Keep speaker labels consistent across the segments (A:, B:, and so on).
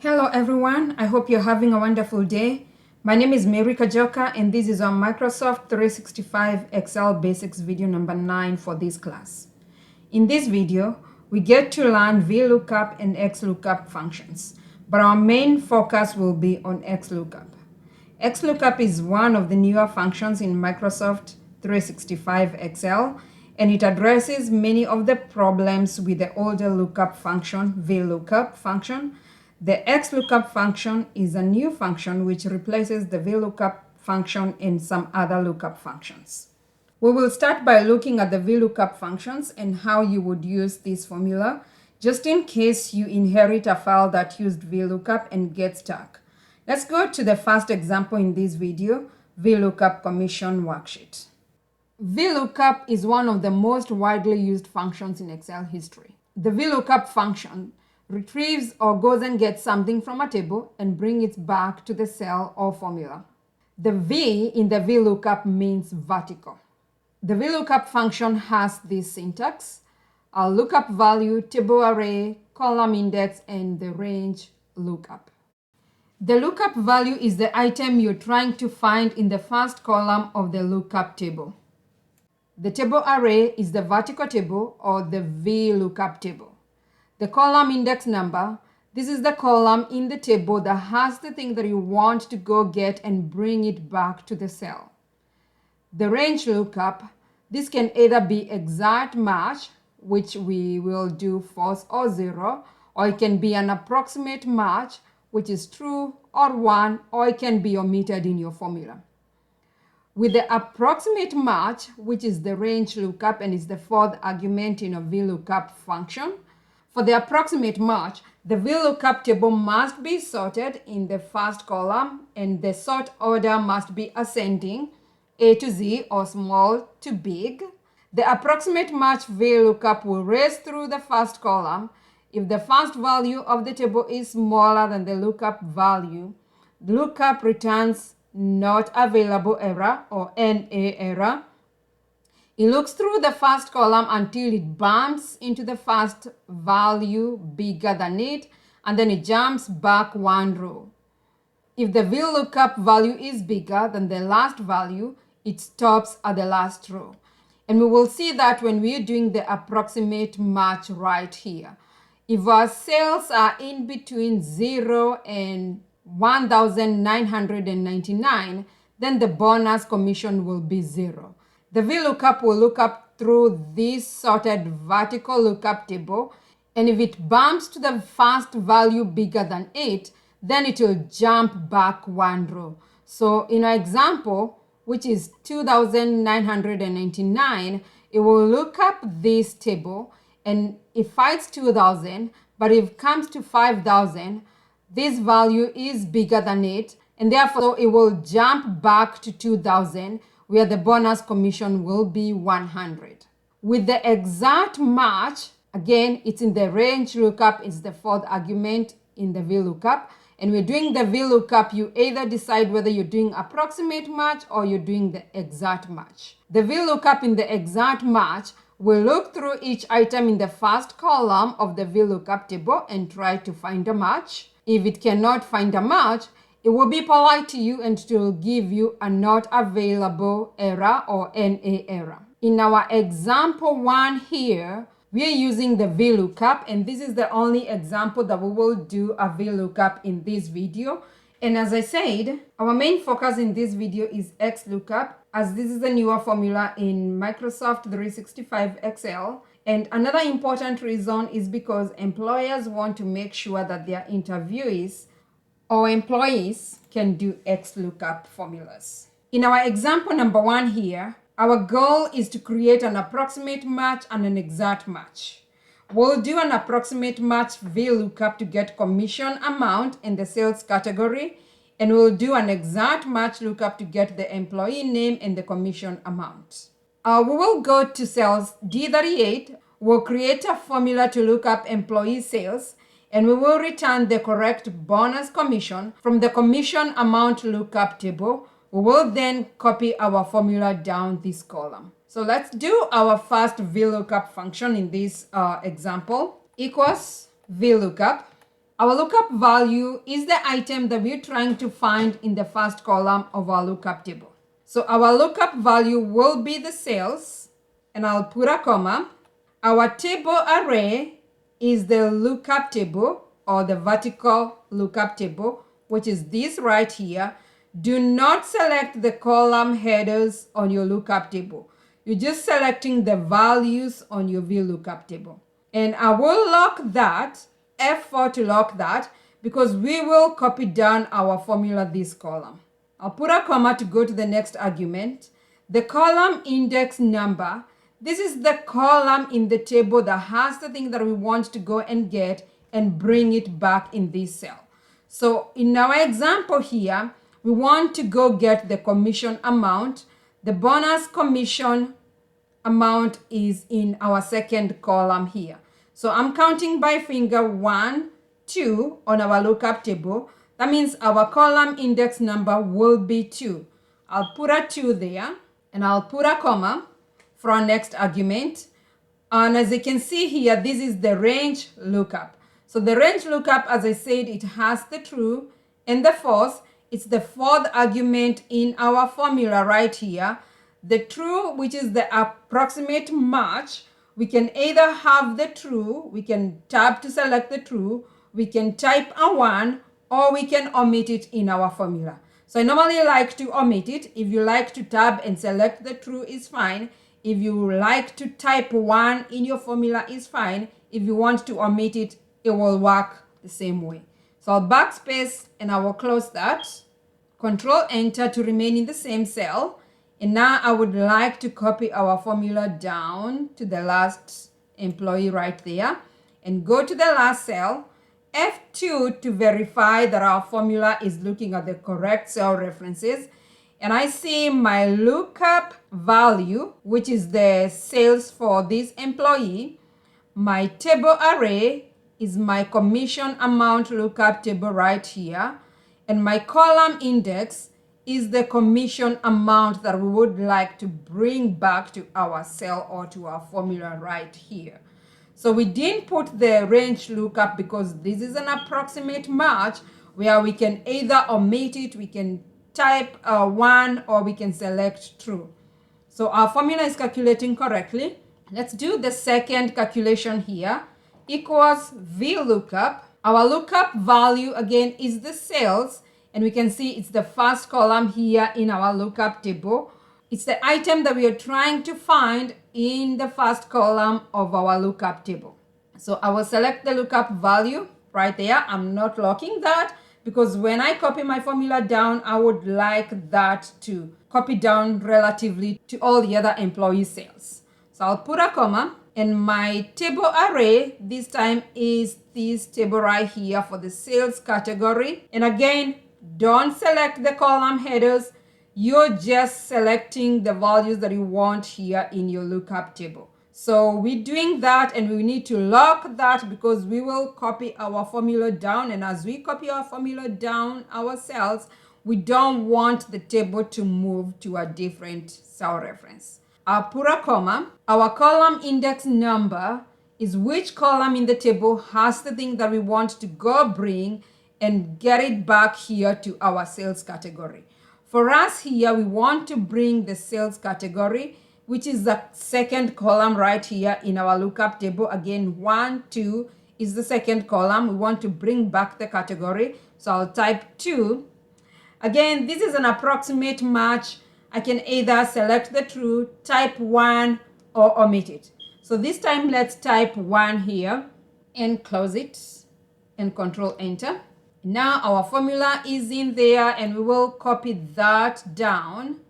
A: Hello everyone, I hope you're having a wonderful day. My name is Mary Kajoka and this is our Microsoft 365 Excel Basics video number 9 for this class. In this video, we get to learn VLOOKUP and XLOOKUP functions, but our main focus will be on XLOOKUP. XLOOKUP is one of the newer functions in Microsoft 365 Excel, and it addresses many of the problems with the older lookup function, VLOOKUP function. The XLOOKUP function is a new function which replaces the VLOOKUP function and some other lookup functions. We will start by looking at the VLOOKUP functions and how you would use this formula, just in case you inherit a file that used VLOOKUP and get stuck. Let's go to the first example in this video, VLOOKUP Commission Worksheet. VLOOKUP is one of the most widely used functions in Excel history. The VLOOKUP function retrieves or goes and gets something from a table and brings it back to the cell or formula. The V in the VLOOKUP means vertical. The VLOOKUP function has this syntax: a lookup value, table array, column index, and the range lookup. The lookup value is the item you're trying to find in the first column of the lookup table. The table array is the vertical table or the VLOOKUP table. The column index number, this is the column in the table that has the thing that you want to go get and bring it back to the cell. The range lookup, this can either be exact match, which we will do false or 0, or it can be an approximate match, which is true or 1, or it can be omitted in your formula. With the approximate match, which is the range lookup and is the fourth argument in a VLOOKUP function, for the approximate match, the VLOOKUP table must be sorted in the first column and the sort order must be ascending, A to Z or small to big. The approximate match VLOOKUP will race through the first column. If the first value of the table is smaller than the lookup value, the lookup returns not available error or NA error. It looks through the first column until it bumps into the first value bigger than it, and then it jumps back one row. If the VLOOKUP value is bigger than the last value, it stops at the last row. And we will see that when we're doing the approximate match right here. If our sales are in between 0 and 1,999, then the bonus commission will be 0. The VLOOKUP will look up through this sorted vertical lookup table, and if it bumps to the first value bigger than 8, then it will jump back one row. So in our example, which is 2,999, it will look up this table and it finds 2,000, but if it comes to 5,000, this value is bigger than 8, and therefore it will jump back to 2,000, where the bonus commission will be 100. With the exact match, again, it's in the range lookup, it's the fourth argument in the VLOOKUP, and we're doing the VLOOKUP, you either decide whether you're doing approximate match or you're doing the exact match. The VLOOKUP in the exact match will look through each item in the first column of the VLOOKUP table and try to find a match. If it cannot find a match, it will be polite to you and it will give you a not available error or NA error. In our example 1 here, we are using the VLOOKUP, and this is the only example that we will do a VLOOKUP in this video. And as I said, our main focus in this video is XLOOKUP, as this is the newer formula in Microsoft 365 Excel. And another important reason is because employers want to make sure that their interviewees or employees can do XLOOKUP formulas. In our example number 1 here, our goal is to create an approximate match and an exact match. We'll do an approximate match VLOOKUP to get commission amount in the sales category, and we'll do an exact match lookup to get the employee name and the commission amount. We will go to cells D38, we'll create a formula to look up employee sales, and we will return the correct bonus commission from the commission amount lookup table. We will then copy our formula down this column. So let's do our first VLOOKUP function in this example. Equals VLOOKUP. Our lookup value is the item that we're trying to find in the first column of our lookup table. So our lookup value will be the sales, and I'll put a comma. Our table array is the lookup table or the vertical lookup table, which is this right here. Do not select the column headers on your lookup table. You're just selecting the values on your VLOOKUP table. And I will lock that, F4 to lock that, because we will copy down our formula this column. I'll put a comma to go to the next argument. The column index number, this is the column in the table that has the thing that we want to go and get and bring it back in this cell. So in our example here, we want to go get the commission amount. The bonus commission amount is in our second column here. So I'm counting by finger 1, 2 on our lookup table. That means our column index number will be 2. I'll put a 2 there and I'll put a comma for our next argument. And as you can see here, this is the range lookup. So the range lookup, as I said, it has the true and the false. It's the fourth argument in our formula right here. The true, which is the approximate match, we can either have the true, we can tab to select the true, we can type a 1, or we can omit it in our formula. So I normally like to omit it. If you like to tab and select the true, is fine. If you like to type 1 in your formula, is fine. If you want to omit it, it will work the same way. So I'll backspace and I will close that. Control Enter to remain in the same cell. And now I would like to copy our formula down to the last employee right there and go to the last cell. F2 to verify that our formula is looking at the correct cell references. And I see my lookup value, which is the sales for this employee. My table array is my commission amount lookup table right here. And my column index is the commission amount that we would like to bring back to our cell or to our formula right here. So we didn't put the range lookup because this is an approximate match where we can either omit it, we can type 1, or we can select true. So our formula is calculating correctly. Let's do the second calculation here. Equals VLOOKUP. Our lookup value again is the sales, and we can see it's the first column here in our lookup table. It's the item that we are trying to find in the first column of our lookup table. So I will select the lookup value right there. I'm not locking that because when I copy my formula down, I would like that to copy down relatively to all the other employee sales. So I'll put a comma. And my table array this time is this table right here for the sales category. And again, don't select the column headers. You're just selecting the values that you want here in your lookup table. So we're doing that and we need to lock that because we will copy our formula down. And as we copy our formula down our cells, we don't want the table to move to a different cell reference. I'll put a comma. Our column index number is which column in the table has the thing that we want to go bring and get it back here to our sales category. For us here, we want to bring the sales category, which is the second column right here in our lookup table. Again, 1, 2 is the second column. We want to bring back the category. So I'll type 2. Again, this is an approximate match. I can either select the true, type 1, or omit it. So this time, let's type 1 here and close it and Control Enter. Now our formula is in there and we will copy that down.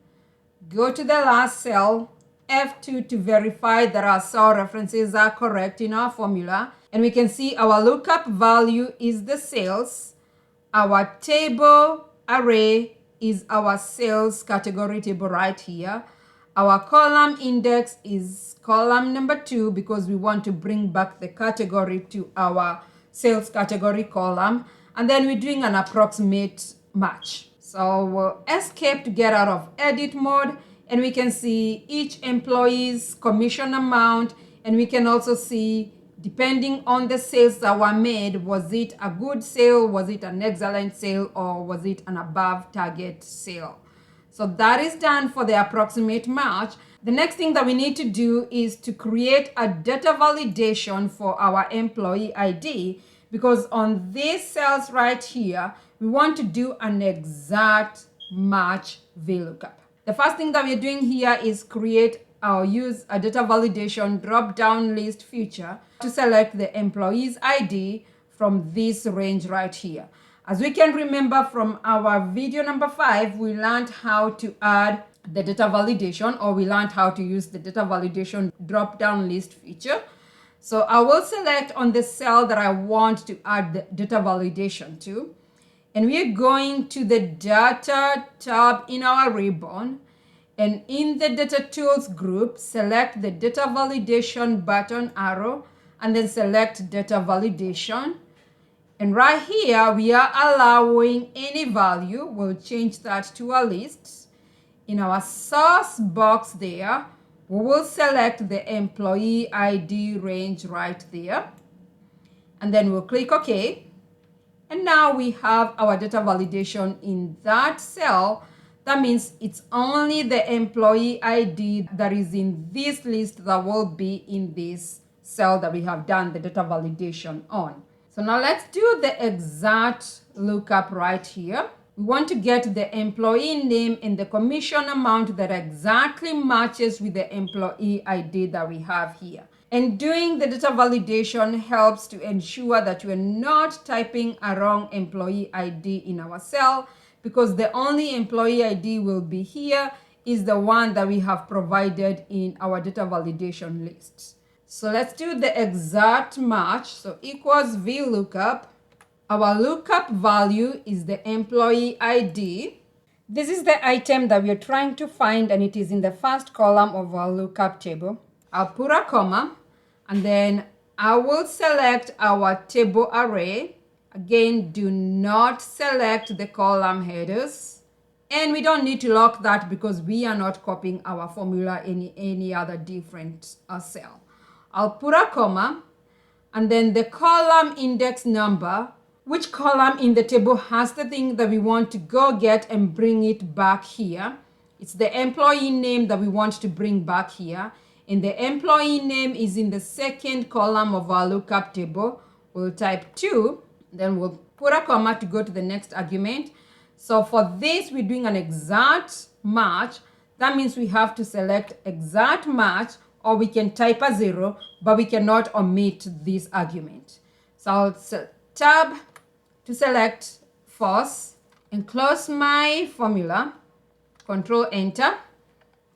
A: Go to the last cell, F2 to verify that our cell references are correct in our formula. And we can see our lookup value is the sales. Our table array is our sales category table right here. Our column index is column number 2 because we want to bring back the category to our sales category column. And then we're doing an approximate match. So we'll escape to get out of edit mode and we can see each employee's commission amount and we can also see depending on the sales that were made. Was it a good sale? Was it an excellent sale? Or was it an above target sale? So that is done for the approximate match. The next thing that we need to do is to create a data validation for our employee ID, because on this cells right here, we want to do an exact match VLOOKUP. The first thing that we're doing here is create or use a data validation drop-down list feature to select the employee's ID from this range right here. As we can remember from our video number 5, we learned how to add the data validation, or we learned how to use the data validation drop-down list feature. So I will select on the cell that I want to add the data validation to. And we're going to the Data tab in our ribbon. And in the Data Tools group, select the Data Validation button arrow, and then select Data Validation. And right here, we are allowing any value. We'll change that to a list. In our source box there, we will select the employee ID range right there. And then we'll click OK. And now we have our data validation in that cell. That means it's only the employee ID that is in this list that will be in this cell that we have done the data validation on. So now let's do the exact lookup right here. We want to get the employee name and the commission amount that exactly matches with the employee ID that we have here. And doing the data validation helps to ensure that we're not typing a wrong employee ID in our cell, because the only employee ID will be here is the one that we have provided in our data validation list. So let's do the exact match. So equals VLOOKUP. Our lookup value is the employee ID. This is the item that we're trying to find, and it is in the first column of our lookup table. I'll put a comma, and then I will select our table array. Again, do not select the column headers. And we don't need to lock that because we are not copying our formula in any other different cell. I'll put a comma, and then the column index number. Which column in the table has the thing that we want to go get and bring it back here? It's the employee name that we want to bring back here. And the employee name is in the second column of our lookup table. We'll type 2, then we'll put a comma to go to the next argument. So for this, we're doing an exact match. That means we have to select exact match, or we can type a 0, but we cannot omit this argument. So I'll tab to select false and close my formula, Control Enter,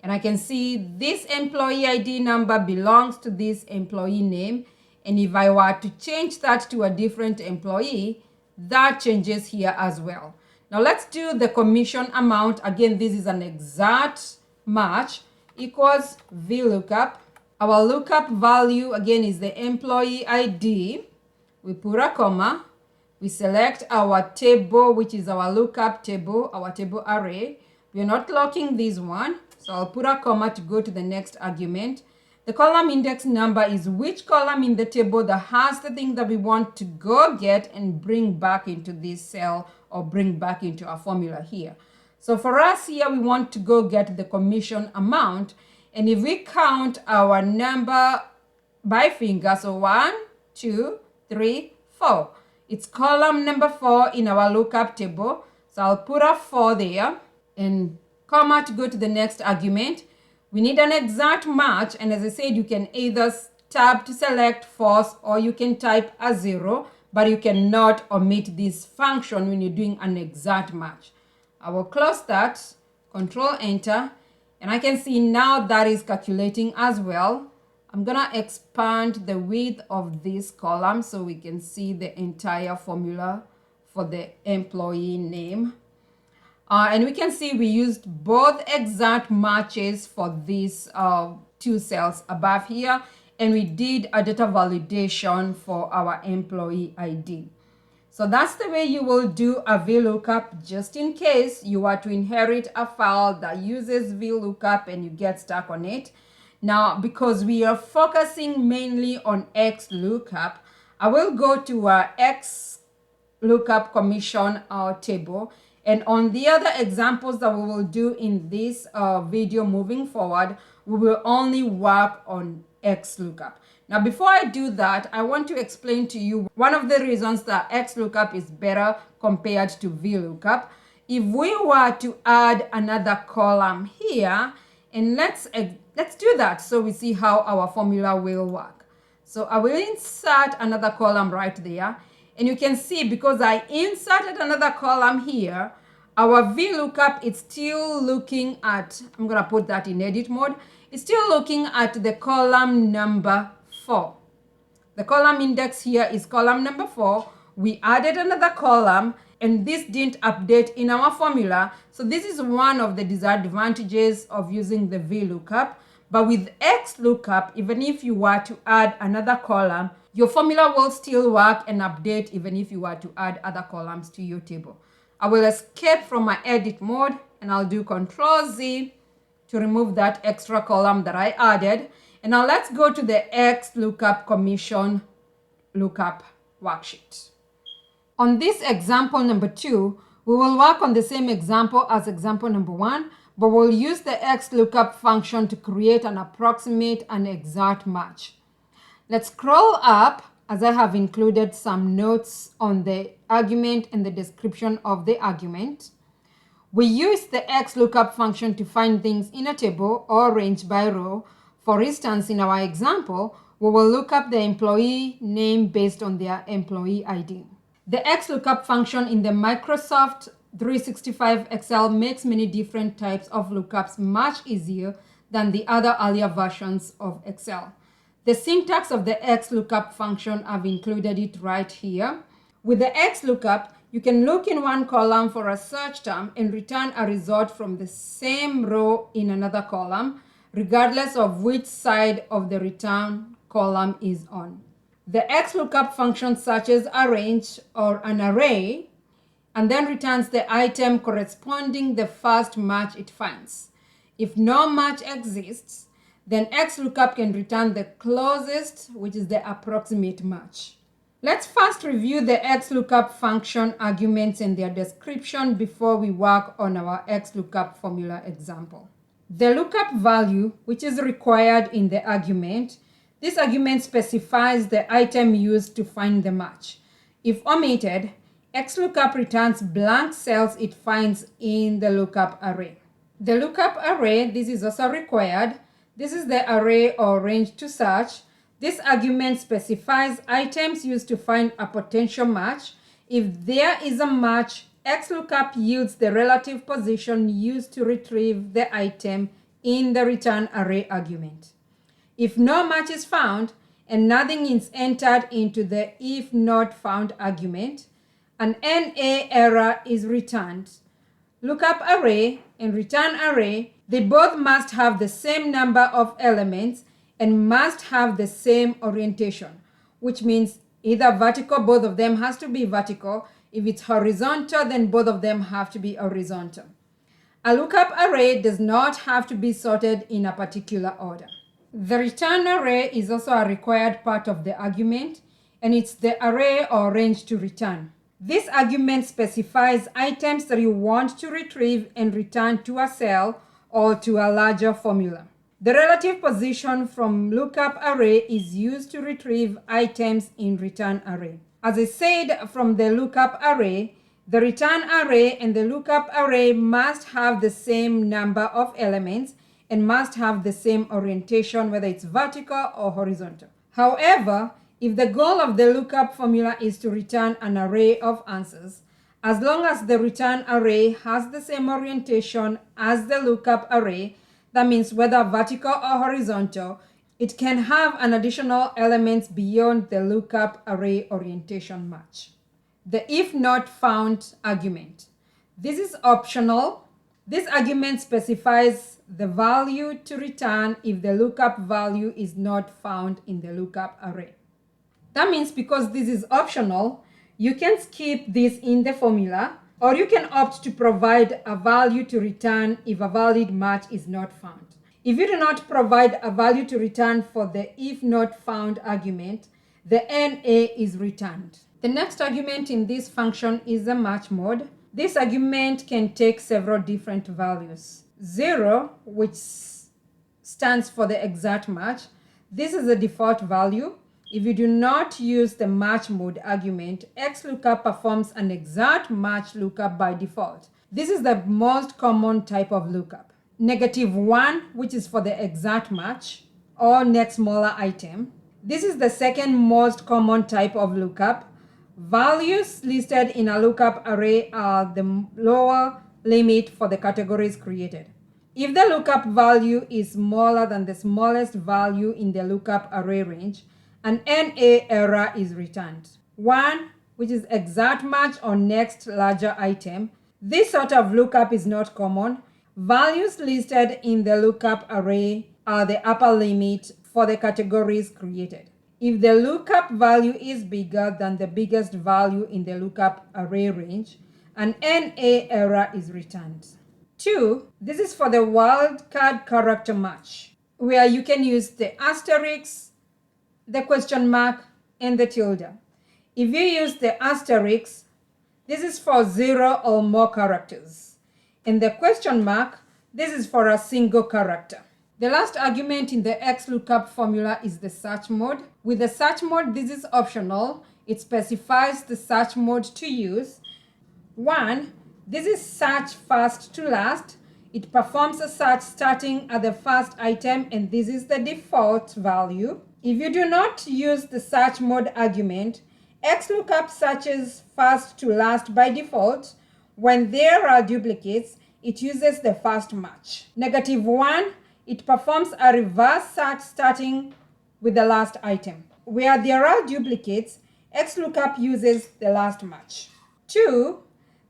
A: and I can see this employee ID number belongs to this employee name. And if I were to change that to a different employee, that changes here as well. Now let's do the commission amount. Again, this is an exact match, equals VLOOKUP. Our lookup value again is the employee ID. We put a comma. We select our table, which is our lookup table, our table array. We're not locking this one, so I'll put a comma to go to the next argument. The column index number is which column in the table that has the thing that we want to go get and bring back into this cell, or bring back into our formula here. So for us here, we want to go get the commission amount. And if we count our number by finger, so 1, 2, 3, 4. It's column number 4 in our lookup table. So I'll put a 4 there and comma to go to the next argument. We need an exact match. And as I said, you can either tab to select false, or you can type a 0, but you cannot omit this function when you're doing an exact match. I will close that, Control Enter, and I can see now that is calculating as well. I'm gonna expand the width of this column so we can see the entire formula for the employee name. And we can see we used both exact matches for these 2 cells above here, and we did a data validation for our employee ID. So that's the way you will do a VLOOKUP, just in case you are to inherit a file that uses VLOOKUP and you get stuck on it. Now, because we are focusing mainly on XLOOKUP, I will go to our XLOOKUP Commission table. And on the other examples that we will do in this video moving forward, we will only work on XLOOKUP. Now, before I do that, I want to explain to you one of the reasons that XLOOKUP is better compared to VLOOKUP. If we were to add another column here, and let's do that so we see how our formula will work. So I will insert another column right there. And you can see because I inserted another column here, our VLOOKUP is still looking at, I'm going to put that in edit mode. It's still looking at the column number 4. The column index here is column number 4. We added another column and this didn't update in our formula. So this is one of the disadvantages of using the VLOOKUP. But with XLOOKUP, even if you were to add another column, your formula will still work and update even if you were to add other columns to your table. I will escape from my edit mode and I'll do Ctrl-Z to remove that extra column that I added. And now let's go to the XLOOKUP Commission lookup worksheet. On this example number 2, we will work on the same example as example number 1, but we'll use the XLOOKUP function to create an approximate and exact match. Let's scroll up as I have included some notes on the argument and the description of the argument. We use the XLOOKUP function to find things in a table or range by row. For instance, in our example, we will look up the employee name based on their employee ID. The XLOOKUP function in the Microsoft 365 Excel makes many different types of lookups much easier than the other earlier versions of Excel. The syntax of the XLOOKUP function, I've included it right here. With the XLOOKUP, you can look in one column for a search term and return a result from the same row in another column, regardless of which side of the return column is on. The XLOOKUP function searches a range or an array and then returns the item corresponding the first match it finds. If no match exists, then XLOOKUP can return the closest, which is the approximate match. Let's first review the XLOOKUP function arguments and their description before we work on our XLOOKUP formula example. The lookup value, which is required in the argument, this argument specifies the item used to find the match. If omitted, XLOOKUP returns blank cells it finds in the lookup array. The lookup array, this is also required. This is the array or range to search. This argument specifies items used to find a potential match. If there is a match, XLOOKUP yields the relative position used to retrieve the item in the return array argument. If no match is found and nothing is entered into the if not found argument, an NA error is returned. Lookup array and return array, they both must have the same number of elements and must have the same orientation, which means either vertical, both of them has to be vertical. If it's horizontal, then both of them have to be horizontal. A lookup array does not have to be sorted in a particular order. The return array is also a required part of the argument, and it's the array or range to return. This argument specifies items that you want to retrieve and return to a cell or to a larger formula. The relative position from lookup array is used to retrieve items in return array. As I said, from the lookup array, the return array and the lookup array must have the same number of elements and must have the same orientation, whether it's vertical or horizontal. However, if the goal of the lookup formula is to return an array of answers, as long as the return array has the same orientation as the lookup array, that means whether vertical or horizontal, it can have an additional elements beyond the lookup array orientation match. The if not found argument. This is optional. This argument specifies the value to return if the lookup value is not found in the lookup array. That means because this is optional, you can skip this in the formula, or you can opt to provide a value to return if a valid match is not found. If you do not provide a value to return for the if not found argument, the NA is returned. The next argument in this function is the match mode. This argument can take several different values. 0, which stands for the exact match. This is the default value. If you do not use the match mode argument, XLOOKUP performs an exact match lookup by default. This is the most common type of lookup. -1, which is for the exact match or next smaller item. This is the second most common type of lookup. Values listed in a lookup array are the lower limit for the categories created. If the lookup value is smaller than the smallest value in the lookup array range, an NA error is returned. 1, which is exact match or next larger item. This sort of lookup is not common. Values listed in the lookup array are the upper limit for the categories created. If the lookup value is bigger than the biggest value in the lookup array range, an NA error is returned. 2, this is for the wildcard character match, where you can use the asterisk, the question mark, and the tilde. If you use the asterisk, this is for 0 or more characters. And the question mark, this is for a single character. The last argument in the XLOOKUP formula is the search mode. With the search mode, this is optional. It specifies the search mode to use. 1, this is search first to last. It performs a search starting at the first item, and this is the default value. If you do not use the search mode argument, XLOOKUP searches first to last by default. When there are duplicates, it uses the first match. -1, it performs a reverse search starting with the last item. Where there are duplicates, XLOOKUP uses the last match. 2,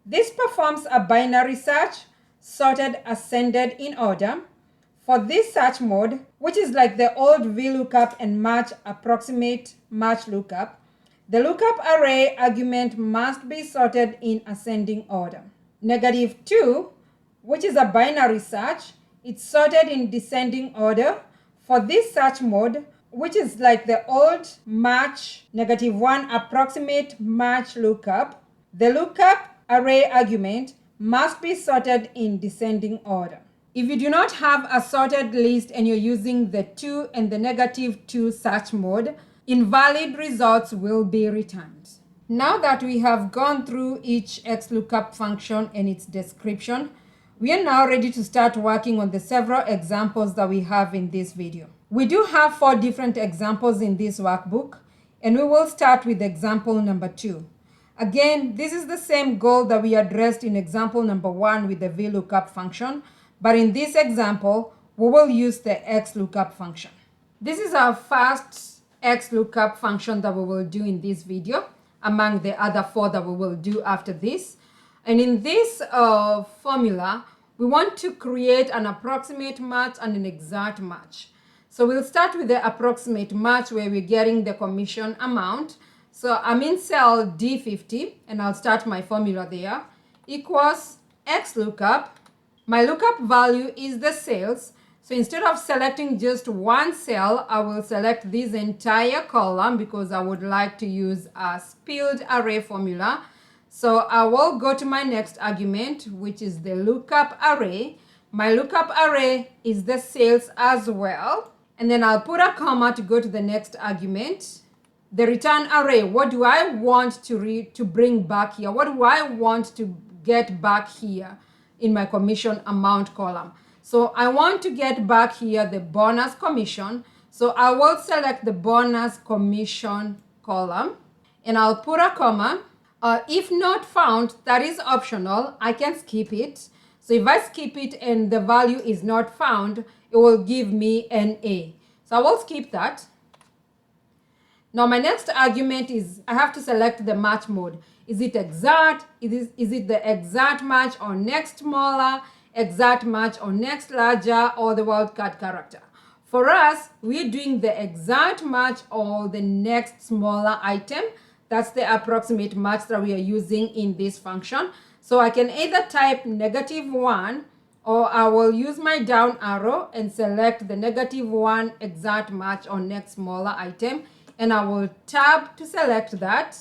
A: this performs a binary search sorted ascended in order. For this search mode, which is like the old VLOOKUP and match approximate match lookup, the lookup array argument must be sorted in ascending order. -2, which is a binary search, it's sorted in descending order. For this search mode, which is like the old match -1 approximate match lookup, the lookup array argument must be sorted in descending order. If you do not have a sorted list and you're using the 2 and the -2 search mode, invalid results will be returned. Now that we have gone through each XLOOKUP function and its description, we are now ready to start working on the several examples that we have in this video. We do have 4 different examples in this workbook, and we will start with example number 2. Again, this is the same goal that we addressed in example number 1 with the VLOOKUP function, but in this example, we will use the XLOOKUP function. This is our first XLOOKUP function that we will do in this video, among the other 4 that we will do after this. And in this formula, we want to create an approximate match and an exact match. So we'll start with the approximate match where we're getting the commission amount. So I'm in cell D50, and I'll start my formula there, equals XLOOKUP. My lookup value is the sales. So instead of selecting just one cell, I will select this entire column because I would like to use a spilled array formula. So I will go to my next argument, which is the lookup array. My lookup array is the sales as well. And then I'll put a comma to go to the next argument. The return array, what do I want to bring back here? What do I want to get back here in my commission amount column? So I want to get back here the bonus commission. So I will select the bonus commission column, and I'll put a comma. If not found, that is optional. I can skip it. So if I skip it and the value is not found, it will give me an A. So I will skip that. Now my next argument is I have to select the match mode. Is it exact? Is it the exact match or next smaller, exact match or next larger, or the wildcard character? For us, we're doing the exact match or the next smaller item. That's the approximate match that we are using in this function. So I can either type -1 or I will use my down arrow and select the -1 exact match on next smaller item, and I will tab to select that.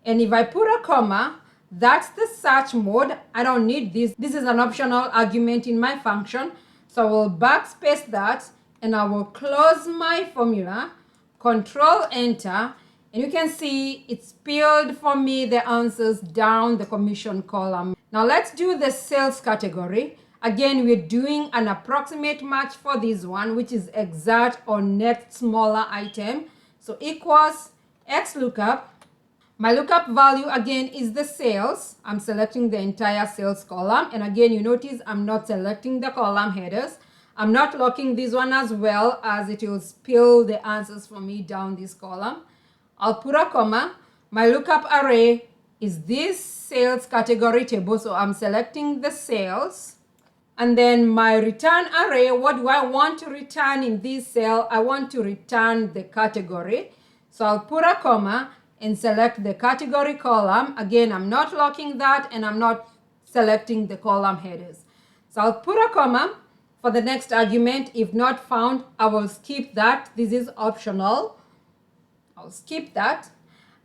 A: And if I put a comma, that's the search mode. I don't need this. This is an optional argument in my function. So I will backspace that, and I will close my formula, Control Enter, and you can see it's spilled for me the answers down the commission column. Now let's do the sales category. Again, we're doing an approximate match for this one, which is exact on next smaller item. So equals XLOOKUP. My lookup value again is the sales. I'm selecting the entire sales column. And again, you notice I'm not selecting the column headers. I'm not locking this one as well, as it will spill the answers for me down this column. I'll put a comma. My lookup array is this sales category table. So I'm selecting the sales. And then my return array, what do I want to return in this cell? I want to return the category. So I'll put a comma and select the category column. Again, I'm not locking that, and I'm not selecting the column headers. So I'll put a comma for the next argument. If not found, I will skip that. This is optional. I'll skip that.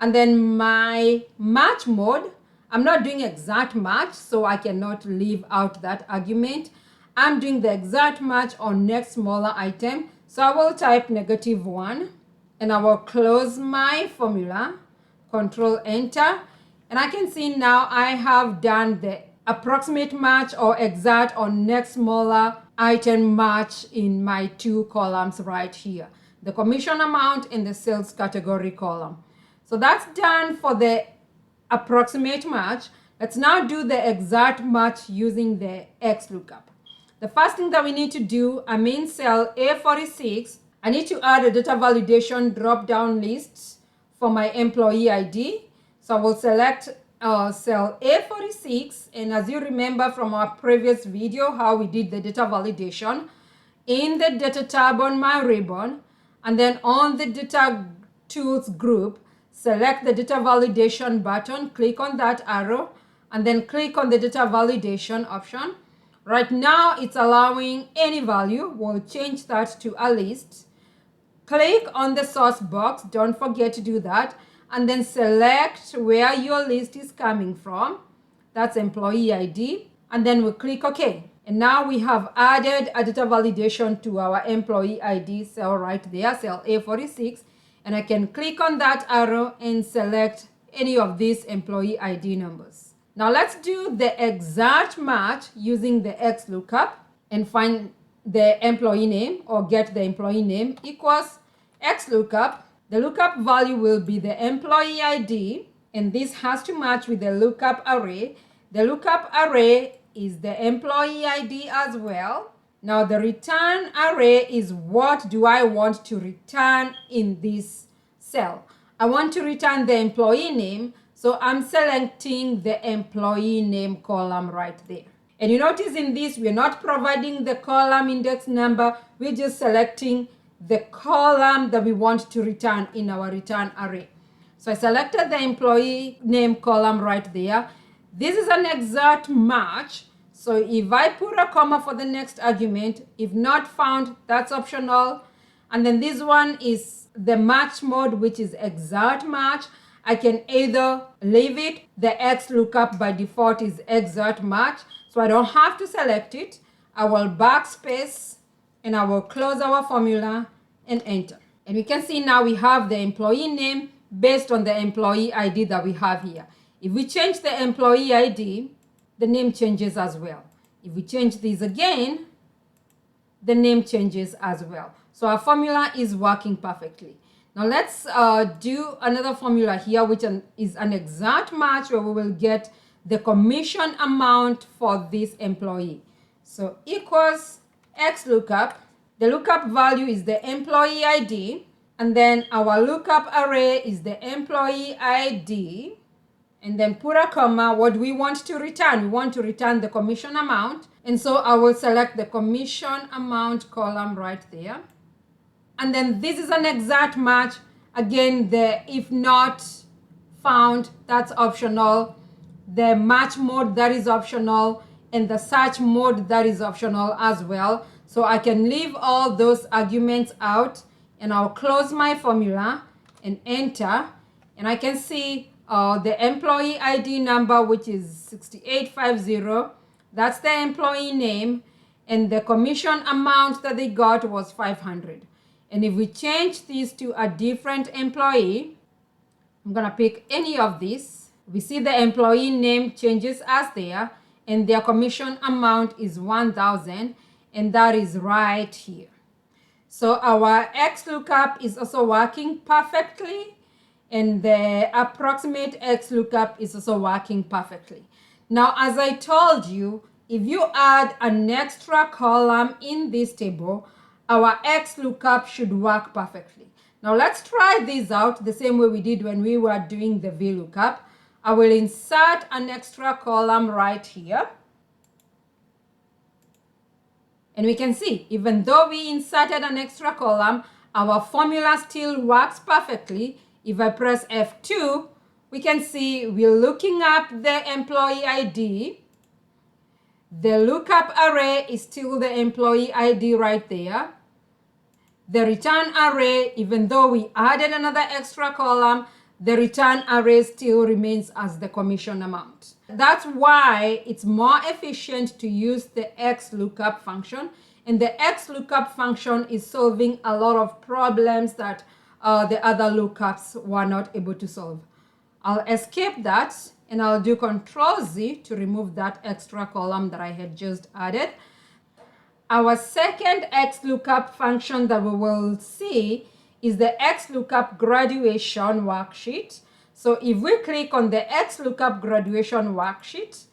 A: And then my match mode, I'm not doing exact match, so I cannot leave out that argument. I'm doing the exact match on next smaller item. So I will type -1, and I will close my formula, Control Enter, and I can see now I have done the approximate match or exact on next smaller item match in my two columns right here, the commission amount and the sales category column. So that's done for the approximate match. Let's now do the exact match using the XLOOKUP. The first thing that we need to do, I'm in cell A46. I need to add a data validation drop-down list for my employee ID. So I will select cell A46. And as you remember from our previous video, how we did the data validation, in the data tab on my ribbon, and then on the data tools group, select the data validation button, click on that arrow, and then click on the data validation option. Right now, it's allowing any value. We'll change that to a list. Click on the source box. Don't forget to do that. And then select where your list is coming from. That's employee ID. And then we'll click OK. And now we have added a data validation to our employee ID cell right there, cell A46. And I can click on that arrow and select any of these employee ID numbers. Now let's do the exact match using the XLOOKUP and find the employee name, or get the employee name, equals XLOOKUP. The lookup value will be the employee ID, and this has to match with the lookup array. The lookup array is the employee ID as well. Now the return array is what do I want to return in this cell. I want to return the employee name, so I'm selecting the employee name column right there. And you notice in this, we're not providing the column index number, we're just selecting the column that we want to return in our return array. So I selected the employee name column right there. This is an exact match. So if I put a comma for the next argument, if not found, that's optional. And then this one is the match mode, which is exact match. I can either leave it, the XLOOKUP by default is exact match, so I don't have to select it. I will backspace and I will close our formula and enter. And we can see now we have the employee name based on the employee ID that we have here. If we change the employee ID, the name changes as well. If we change this again, the name changes as well. So our formula is working perfectly. Now let's do another formula here, which is an exact match where we will get the commission amount for this employee. So equals XLOOKUP. The lookup value is the employee ID, and then our lookup array is the employee ID. And then put a comma. What do we want to return? We want to return the commission amount. And so I will select the commission amount column right there. And then this is an exact match. Again, the if not found, that's optional. The match mode, that is optional. and the search mode that is optional as well. So I can leave all those arguments out, and I'll close my formula and enter, and I can see the employee ID number, which is 6850. That's the employee name, and the commission amount that they got was 500. And if we change this to a different employee, I'm gonna pick any of these. We see the employee name changes as there, and their commission amount is 1,000, and that is right here. So our XLOOKUP is also working perfectly, and the approximate XLOOKUP is also working perfectly. Now, as I told you, if you add an extra column in this table, our XLOOKUP should work perfectly. Now let's try this out the same way we did when we were doing the VLOOKUP. I will insert an extra column right here. And we can see, even though we inserted an extra column, our formula still works perfectly. If I press F2, we can see we're looking up the employee ID. The lookup array is still the employee ID right there. The return array, even though we added another extra column, the return array still remains as the commission amount. That's why it's more efficient to use the XLOOKUP function. And the XLOOKUP function is solving a lot of problems that the other lookups were not able to solve. I'll escape that, and I'll do Control-Z to remove that extra column that I had just added. Our second XLOOKUP function that we will see is the XLOOKUP graduation worksheet. So if we click on the XLOOKUP graduation worksheet,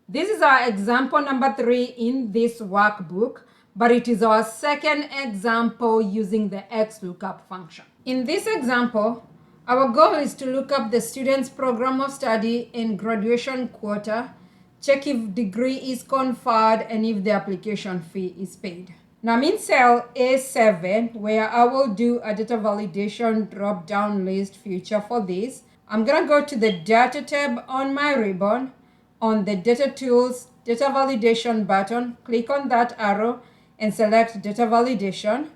A: this is our example number 3 in this workbook, but it is our second example using the XLOOKUP function. In this example, our goal is to look up the student's program of study and graduation quota, check if degree is conferred, and if the application fee is paid. Now I'm in cell A7, where I will do a data validation drop-down list feature for this. I'm gonna go to the data tab on my ribbon. On the data tools, data validation button, click on that arrow and select data validation.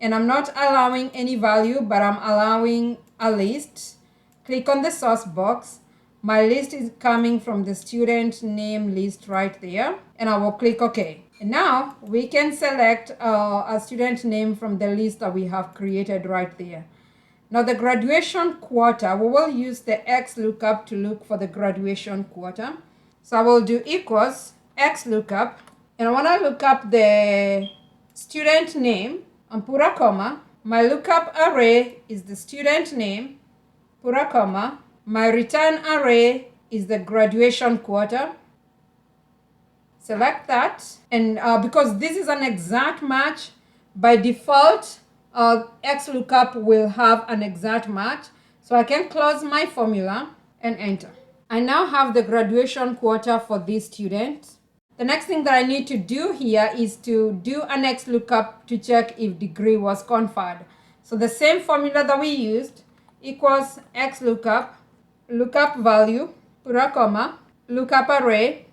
A: And I'm not allowing any value, but I'm allowing a list. Click on the source box. My list is coming from the student name list right there, and I will click OK. And now we can select a student name from the list that we have created right there. Now the graduation quota, we will use the XLOOKUP to look for the graduation quota. So I will do equals XLOOKUP, and I want to look up the student name and put a comma. My lookup array is the student name, put a comma. My return array is the graduation quota. Select that, and because this is an exact match, by default, XLOOKUP will have an exact match. So I can close my formula and enter. I now have the graduation quota for this student. The next thing that I need to do here is to do an XLOOKUP to check if degree was conferred. So the same formula that we used, equals XLOOKUP, lookup value, put a comma, lookup array,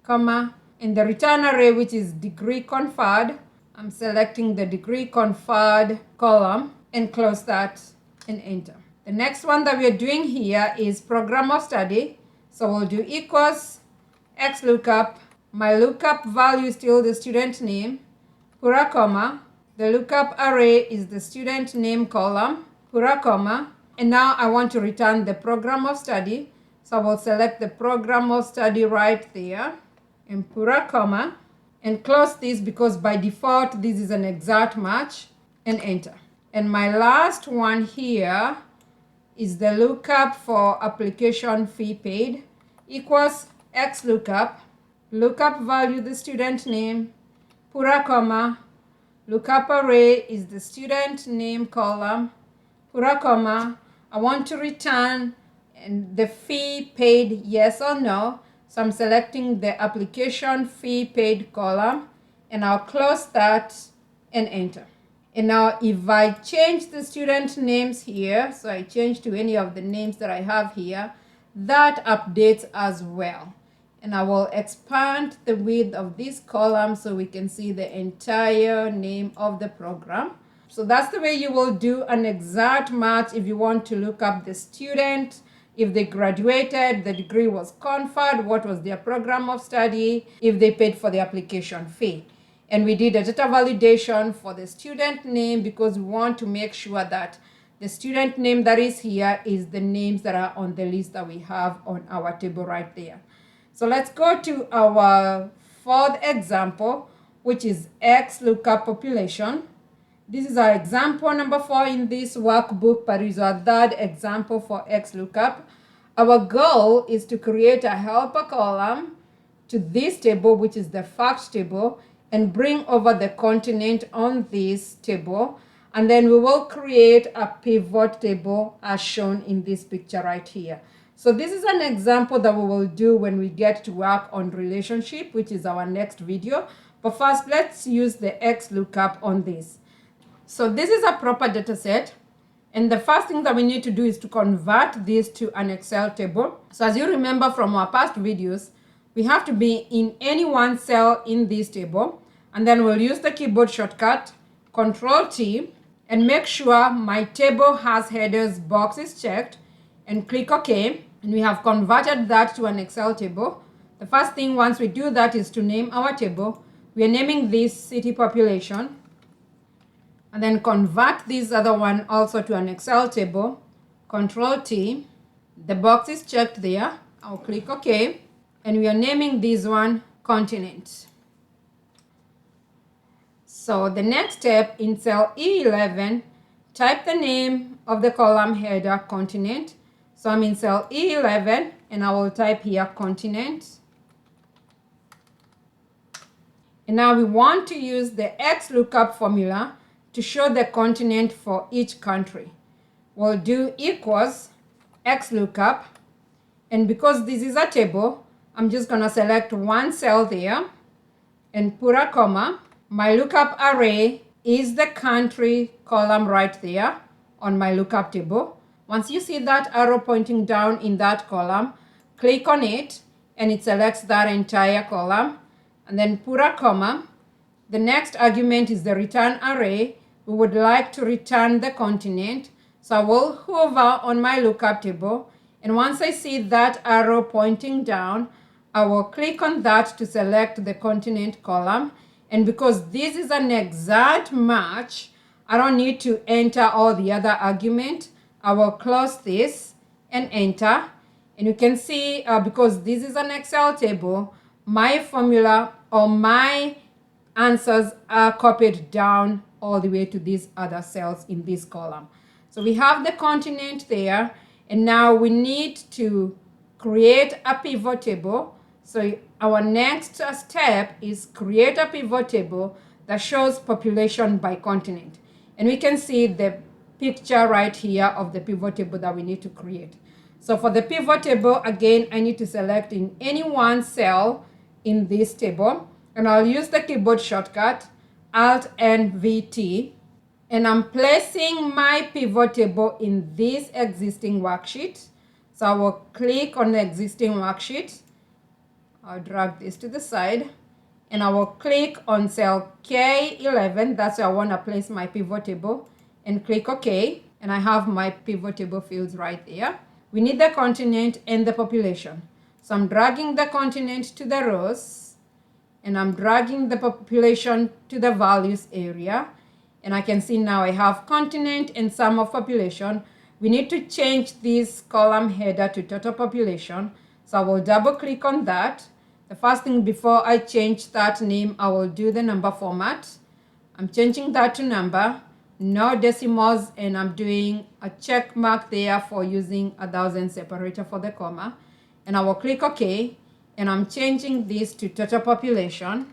A: comma, and the return array, which is degree conferred. I'm selecting the degree conferred column and close that and enter. The next one that we are doing here is program of study. So we'll do equals XLOOKUP. My lookup value is still the student name, put a comma. The lookup array is the student name column, put a comma. And now I want to return the program of study. So I will select the program of study right there and put a comma and close this, because by default this is an exact match, and enter. And my last one here is the lookup for application fee paid, equals XLOOKUP, lookup value the student name, put a comma, lookup array is the student name column, put a comma. I want to return and the fee paid, yes or no. So I'm selecting the application fee paid column, and I'll close that and enter. And now if I change the student names here, so I change to any of the names that I have here, that updates as well. And I will expand the width of this column so we can see the entire name of the program. So that's the way you will do an exact match if you want to look up the student, if they graduated, the degree was conferred, what was their program of study, if they paid for the application fee. And we did a data validation for the student name because we want to make sure that the student name that is here is the names that are on the list that we have on our table right there. So let's go to our fourth example, which is XLOOKUP population. This is our example number 4 in this workbook, but it's our third example for XLOOKUP. Our goal is to create a helper column to this table, which is the fact table, and bring over the continent on this table. And then we will create a pivot table as shown in this picture right here. So this is an example that we will do when we get to work on relationship, which is our next video. But first, let's use the XLOOKUP on this. So this is a proper data set. And the first thing that we need to do is to convert this to an Excel table. So as you remember from our past videos, we have to be in any one cell in this table. And then we'll use the keyboard shortcut, Control-T, and make sure my table has headers boxes checked, and click OK. And we have converted that to an Excel table. The first thing once we do that is to name our table. We are naming this city population. And then convert this other one also to an Excel table. Control-T. The box is checked there. I'll click OK. And we are naming this one continent. So the next step, in cell E11, type the name of the column header continent. So I'm in cell E11 and I will type here continent. And now we want to use the XLOOKUP formula to show the continent for each country. We'll do equals XLOOKUP. And because this is a table, I'm just going to select one cell there and put a comma. My lookup array is the country column right there on my lookup table. Once you see that arrow pointing down in that column, click on it and it selects that entire column, and then put a comma. The next argument is the return array. We would like to return the continent. So I will hover on my lookup table, and once I see that arrow pointing down, I will click on that to select the continent column. And because this is an exact match, I don't need to enter all the other arguments. I will close this and enter. And you can see because this is an Excel table, my formula or my answers are copied down all the way to these other cells in this column. So we have the continent there, and now we need to create a pivot table. So our next step is create a pivot table that shows population by continent. And we can see the picture right here of the pivot table that we need to create. So for the pivot table, again, I need to select in any one cell in this table. And I'll use the keyboard shortcut, Alt-N-V-T. And I'm placing my pivot table in this existing worksheet. So I will click on the existing worksheet. I'll drag this to the side. And I will click on cell K11. That's where I want to place my pivot table. And click OK. And I have my pivot table fields right there. We need the continent and the population. So I'm dragging the continent to the rows. And I'm dragging the population to the values area. And I can see now I have continent and sum of population. We need to change this column header to total population. So I will double click on that. The first thing before I change that name, I will do the number format. I'm changing that to number, no decimals, and I'm doing a check mark there for using 1,000 separator for the comma. And I will click OK. And I'm changing this to total population.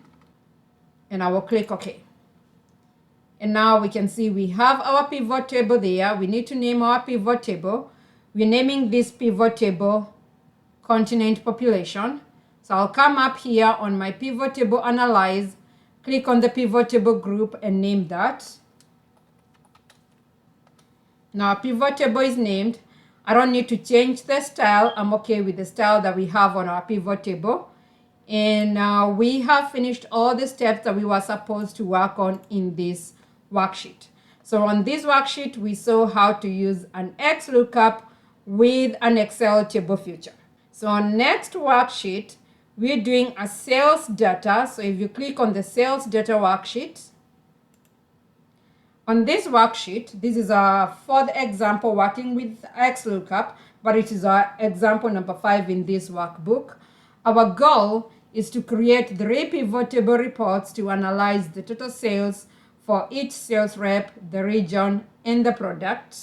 A: And I will click OK. And now we can see we have our pivot table there. We need to name our pivot table. We're naming this pivot table continent population. So I'll come up here on my pivot table analyze, click on the pivot table group and name that. Now pivot table is named. I don't need to change the style. I'm okay with the style that we have on our pivot table. And we have finished all the steps that we were supposed to work on in this worksheet. So on this worksheet, we saw how to use an XLOOKUP with an Excel table feature. So on next worksheet, we're doing a sales data. So if you click on the sales data worksheet, on this worksheet, this is our fourth example working with XLOOKUP, but it is our example number 5 in this workbook. Our goal is to create 3 pivot table reports to analyze the total sales for each sales rep, the region, and the product.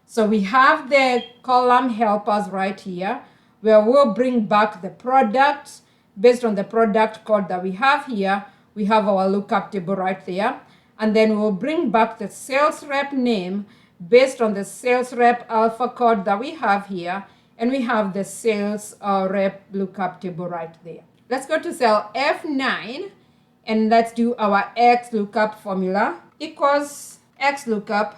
A: So we have the column helpers right here, where we'll bring back the product. Based on the product code that we have here, we have our lookup table right there. And then we'll bring back the sales rep name based on the sales rep alpha code that we have here. And we have the sales rep lookup table right there. Let's go to cell F9 and let's do our XLOOKUP formula equals XLOOKUP.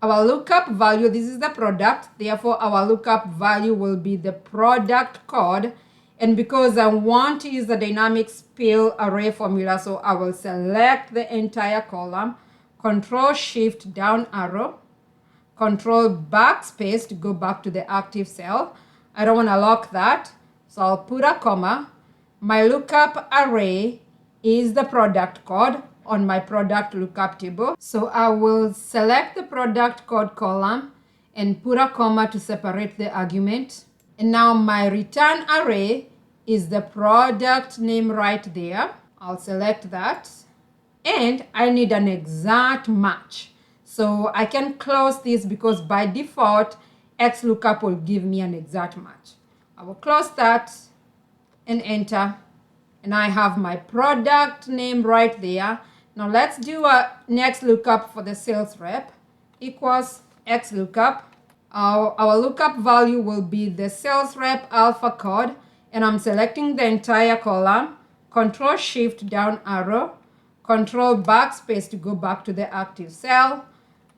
A: Our lookup value, this is the product. Therefore, our lookup value will be the product code. And because I want to use the dynamic spell array formula, so I will select the entire column, Control Shift down arrow, Control backspace to go back to the active cell. I don't want to lock that, so I'll put a comma. My lookup array is the product code on my product lookup table. So I will select the product code column and put a comma to separate the argument. And now my return array is the product name right there. I'll select that. And I need an exact match. So I can close this because by default, XLOOKUP will give me an exact match. I will close that and enter. And I have my product name right there. Now let's do a next lookup for the sales rep equals XLOOKUP. Our lookup value will be the sales rep alpha code, and I'm selecting the entire column, Control Shift down arrow, Control backspace to go back to the active cell,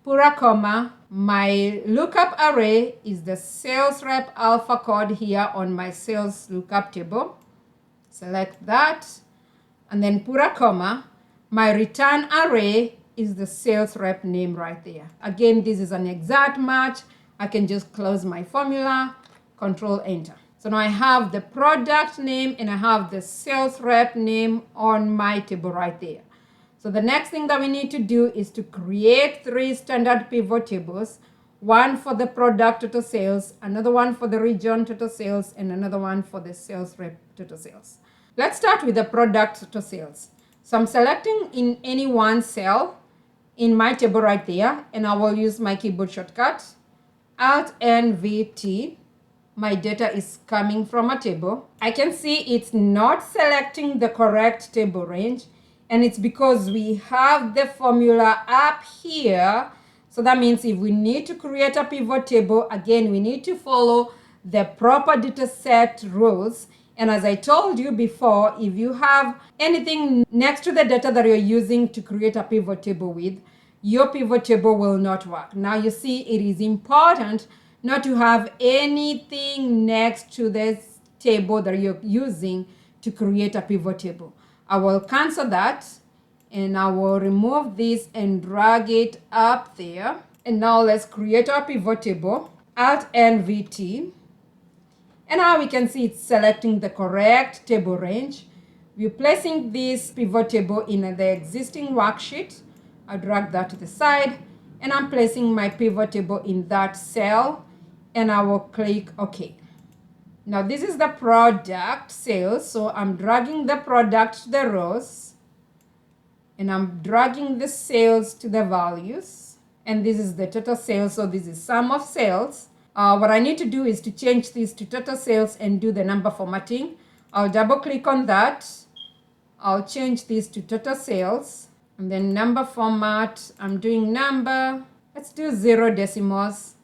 A: put a comma. My lookup array is the sales rep alpha code here on my sales lookup table. Select that and then put a comma. My return array is the sales rep name right there. Again, this is an exact match. I can just close my formula, Control Enter. So now I have the product name and I have the sales rep name on my table right there. So the next thing that we need to do is to create 3 standard pivot tables, one for the product total sales, another one for the region total sales, and another one for the sales rep total sales. Let's start with the product total sales. So I'm selecting in any one cell in my table right there, and I will use my keyboard shortcut, Alt-N-V-T. My data is coming from a table. I can see it's not selecting the correct table range, and it's because we have the formula up here. So that means if we need to create a pivot table, again, we need to follow the proper data set rules. And as I told you before, if you have anything next to the data that you're using to create a pivot table with, your pivot table will not work. Now you see it is important not to have anything next to this table that you're using to create a pivot table. I will cancel that and I will remove this and drag it up there. And now let's create our pivot table, Alt-N-V-T. And now we can see it's selecting the correct table range. We're placing this pivot table in the existing worksheet. I'll drag that to the side and I'm placing my pivot table in that cell and I will click OK. Now this is the product sales. So I'm dragging the product to the rows and I'm dragging the sales to the values. And this is the total sales. So this is sum of sales. What I need to do is to change this to total sales and do the number formatting. I'll double click on that. I'll change this to total sales and then number format. I'm doing number. Let's do 0 decimals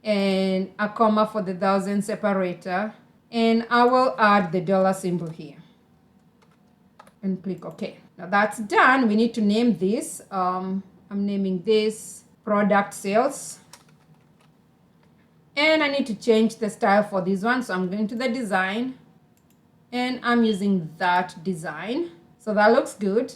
A: and a comma for the thousand separator. And I will add the dollar symbol here and click OK. Now that's done. We need to name this. I'm naming this product sales. And I need to change the style for this one. So I'm going to the design and I'm using that design. So that looks good.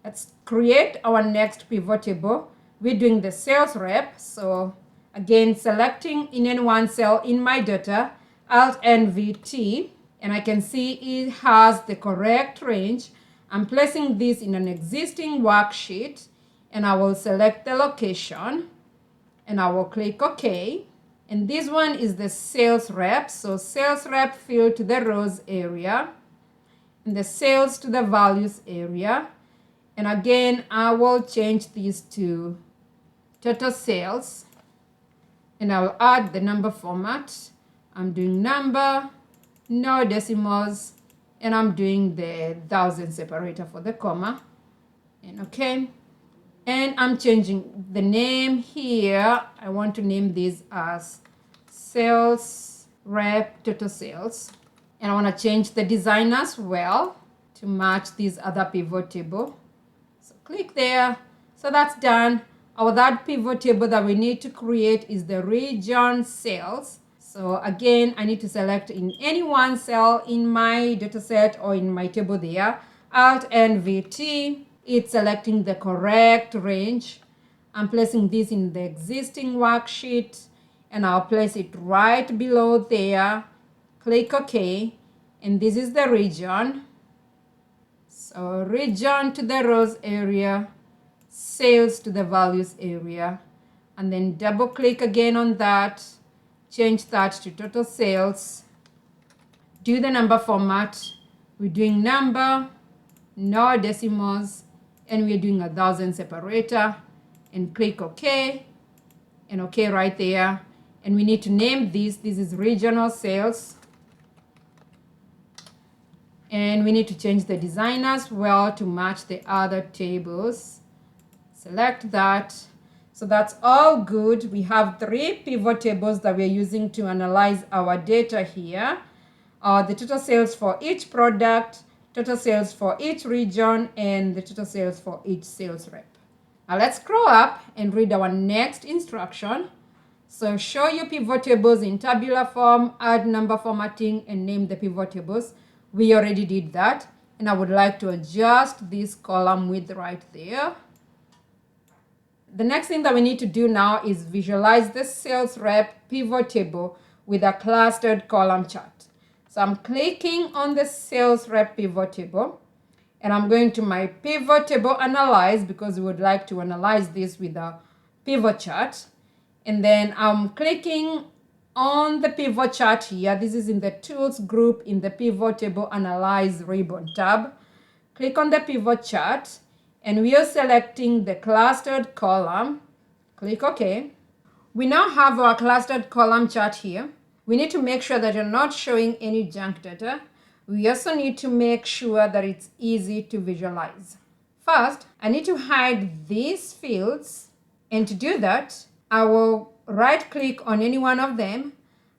A: Let's create our next pivot table. We're doing the sales rep. So again, selecting in any one cell in my data, Alt and VT, and I can see it has the correct range. I'm placing this in an existing worksheet, and I will select the location, and I will click OK. And this one is the sales rep. So sales rep field to the rows area, and the sales to the values area. And again, I will change these to total sales, and I'll add the number format. I'm doing number, no decimals, and I'm doing the thousand separator for the comma, and okay. And I'm changing the name here. I want to name this as sales rep total sales, and I want to change the design as well to match this other pivot table. So click there. So that's done. Our third pivot table that we need to create is the region sales. So again, I need to select in any one cell in my data set or in my table there, Alt and VT. It's selecting the correct range. I'm placing this in the existing worksheet, and I'll place it right below there. Click OK, and this is the region. So region to the rows area, sales to the values area, and then double click again on that, change that to total sales, do the number format. We're doing number, no decimals, and we're doing 1000 separator, and click OK, and OK right there. And we need to name this. This is regional sales. And we need to change the design as well to match the other tables. Select that. So that's all good. We have 3 pivot tables that we're using to analyze our data here. The total sales for each product, total sales for each region, and the total sales for each sales rep. Now let's scroll up and read our next instruction. So show your pivot tables in tabular form, add number formatting, and name the pivot tables. We already did that, and I would like to adjust this column width right there. The next thing that we need to do now is visualize the sales rep pivot table with a clustered column chart. So I'm clicking on the sales rep pivot table, and I'm going to my pivot table analyze because we would like to analyze this with a pivot chart. And then I'm clicking on the pivot chart here. This is in the tools group in the pivot table analyze ribbon tab. Click on the pivot chart, and we are selecting the clustered column. Click OK. We now have our clustered column chart here. We need to make sure that you're not showing any junk data. We also need to make sure that it's easy to visualize. First, I need to hide these fields, and to do that, I will right-click on any one of them,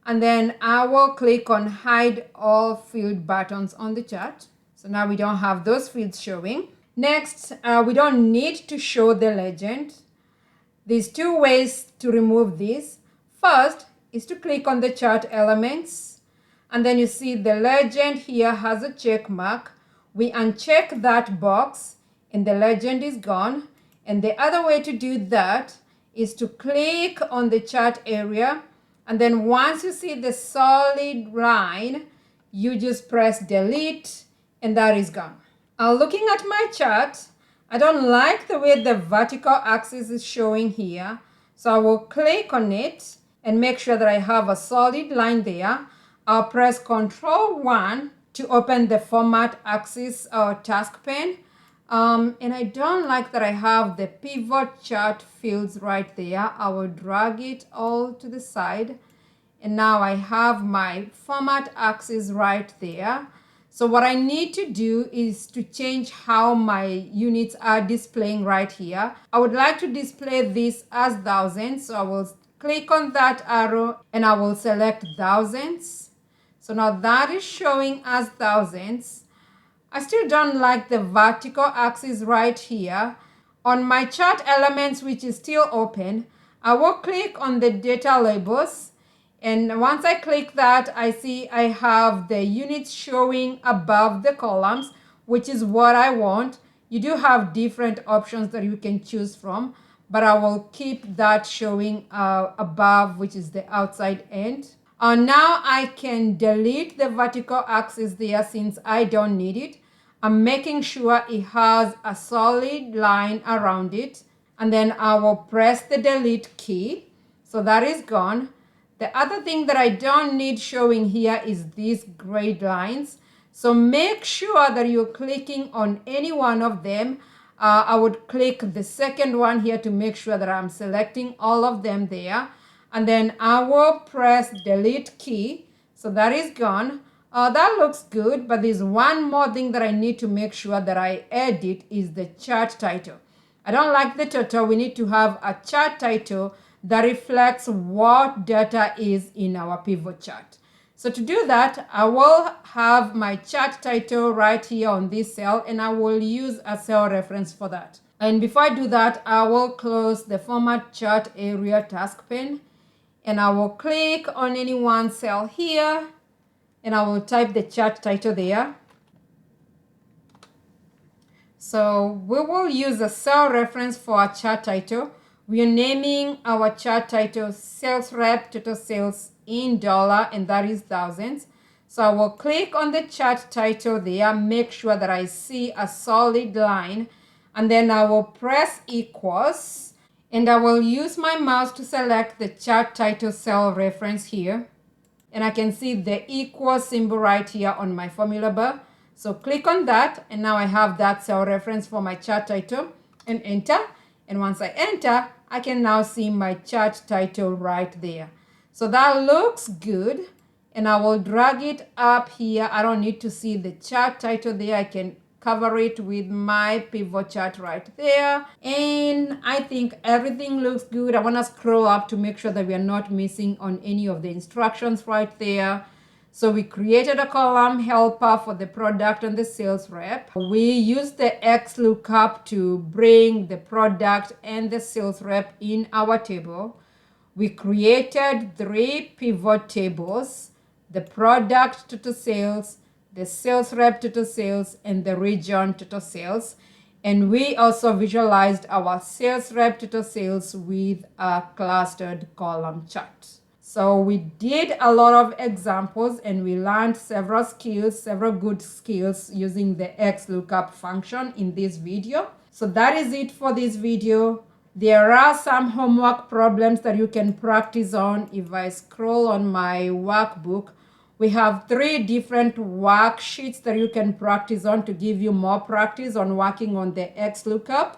A: and then I will click on Hide All Field buttons on the chart. So now we don't have those fields showing. Next, we don't need to show the legend. There's 2 ways to remove this. First is to click on the chart elements, and then you see the legend here has a check mark. We uncheck that box, and the legend is gone. And the other way to do that is to click on the chart area, and then once you see the solid line, you just press delete, and that is gone. Looking at my chart, I don't like the way the vertical axis is showing here, so I will click on it and make sure that I have a solid line there. I'll press Ctrl+1 to open the format axis task pane. And I don't like that I have the pivot chart fields right there. I will drag it all to the side, and now I have my format axis right there. So what I need to do is to change how my units are displaying right here. I would like to display this as thousands, so I will click on that arrow and I will select thousands. So now that is showing as thousands. I still don't like the vertical axis right here. On my chart elements, which is still open, I will click on the data labels, And once I click that, I see I have the units showing above the columns, which is what I want. You do have different options that you can choose from, but I will keep that showing above, which is the outside end. Now I can delete the vertical axis there since I don't need it. I'm making sure it has a solid line around it, and then I will press the delete key. So that is gone. The other thing that I don't need showing here is these gray lines. So make sure that you're clicking on any one of them. I would click the second one here to make sure that I'm selecting all of them there. And then I will press delete key. So that is gone. That looks good, but there's one more thing that I need to make sure that I edit is the chart title. I don't like the title. We need to have a chart title that reflects what data is in our pivot chart. So to do that, I will have my chart title right here on this cell, and I will use a cell reference for that. And before I do that, I will close the Format Chart Area task pane, and I will click on any one cell here, and I will type the chart title there. So we will use a cell reference for our chart title. We are naming our chart title SalesRep Total Sales in dollar, and that is thousands. So I will click on the chart title there, make sure that I see a solid line, and then I will press equals, and I will use my mouse to select the chart title cell reference here. And I can see the equal symbol right here on my formula bar. So click on that, and now I have that cell reference for my chart title, and enter. And once I enter, I can now see my chart title right there. So that looks good, and I will drag it up here. I don't need to see the chart title there. I can cover it with my pivot chart right there. And I think everything looks good. I want to scroll up to make sure that we are not missing on any of the instructions right there. So we created a column helper for the product and the sales rep. We used the XLOOKUP to bring the product and the sales rep in our table. We created 3 pivot tables: the product total sales, the sales rep total sales, and the region total sales. And we also visualized our sales rep total sales with a clustered column chart. So we did a lot of examples, and we learned several good skills using the XLOOKUP function in this video. So that is it for this video. There are some homework problems that you can practice on. If I scroll on my workbook, we have 3 different worksheets that you can practice on to give you more practice on working on the XLOOKUP.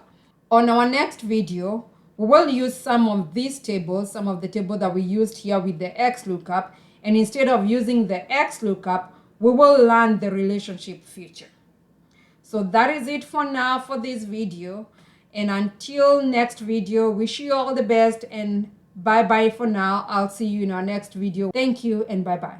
A: On our next video, we will use some of these tables, some of the tables that we used here with the XLOOKUP, and instead of using the XLOOKUP, we will learn the relationship feature. So that is it for now for this video, and until next video, wish you all the best, and bye bye for now. I'll see you in our next video. Thank you, and bye bye.